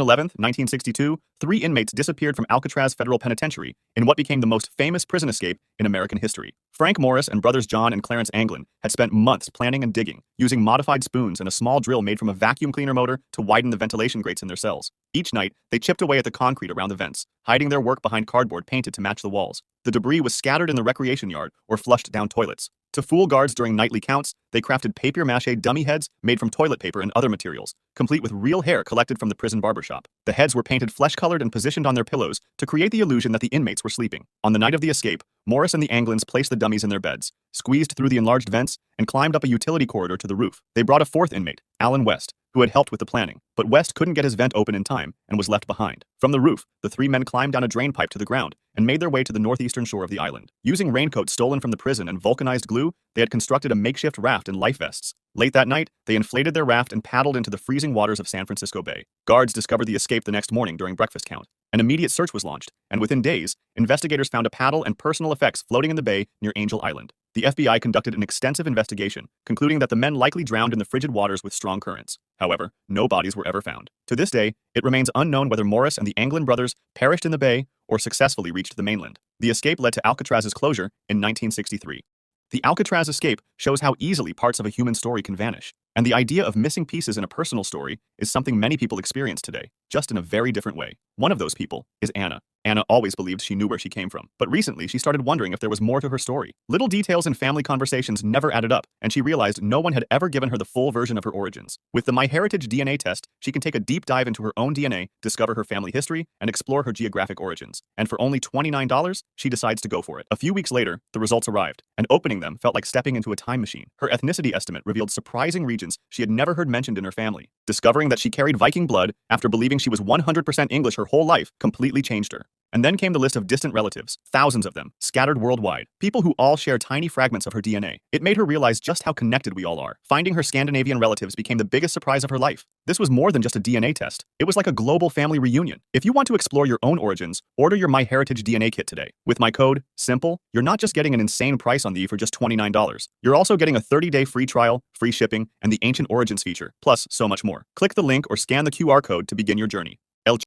11th, 1962, three inmates disappeared from Alcatraz Federal Penitentiary in what became the most famous prison escape in American history. Frank Morris and brothers John and Clarence Anglin had spent months planning and digging, using modified spoons and a small drill made from a vacuum cleaner motor to widen the ventilation grates in their cells. Each night, they chipped away at the concrete around the vents, hiding their work behind cardboard painted to match the walls. The debris was scattered in the recreation yard or flushed down toilets. To fool guards during nightly counts, they crafted papier-mâché dummy heads made from toilet paper and other materials, complete with real hair collected from the prison barbershop. The heads were painted flesh-colored and positioned on their pillows to create the illusion that the inmates were sleeping. On the night of the escape, Morris and the Anglins placed the dummies in their beds, squeezed through the enlarged vents, and climbed up a utility corridor to the roof. They brought a fourth inmate, Alan West, who had helped with the planning, but West couldn't get his vent open in time and was left behind. From the roof, the three men climbed down a drain pipe to the ground and made their way to the northeastern shore of the island. Using raincoats stolen from the prison and vulcanized glue, they had constructed a makeshift raft and life vests. Late that night, they inflated their raft and paddled into the freezing waters of San Francisco Bay. Guards discovered the escape the next morning during breakfast count. An immediate search was launched, and within days, investigators found a paddle and personal effects floating in the bay near Angel Island. The FBI conducted an extensive investigation, concluding that the men likely drowned in the frigid waters with strong currents. However, no bodies were ever found. To this day, it remains unknown whether Morris and the Anglin brothers perished in the bay or successfully reached the mainland. The escape led to Alcatraz's closure in 1963. The Alcatraz Escape shows how easily parts of a human story can vanish, and the idea of missing pieces in a personal story is something many people experience today, just in a very different way. One of those people is Anna. Anna always believed she knew where she came from, but recently she started wondering if there was more to her story. Little details in family conversations never added up, and she realized no one had ever given her the full version of her origins. With the MyHeritage DNA test, she can take a deep dive into her own DNA, discover her family history, and explore her geographic origins. And for only $29, she decides to go for it. A few weeks later, the results arrived, and opening them felt like stepping into a time machine. Her ethnicity estimate revealed surprising regions she had never heard mentioned in her family. Discovering that she carried Viking blood after believing she was 100% English her whole life completely changed her. And then came the list of distant relatives, thousands of them, scattered worldwide, people who all share tiny fragments of her DNA. It made her realize just how connected we all are. Finding her Scandinavian relatives became the biggest surprise of her life. This was more than just a DNA test. It was like a global family reunion. If you want to explore your own origins, order your MyHeritage DNA kit today. With my code, SIMPLE, you're not just getting an insane price on these for just $29. You're also getting a 30-day free trial, free shipping, and the Ancient Origins feature, plus so much more. Click the link or scan the QR code to begin your journey.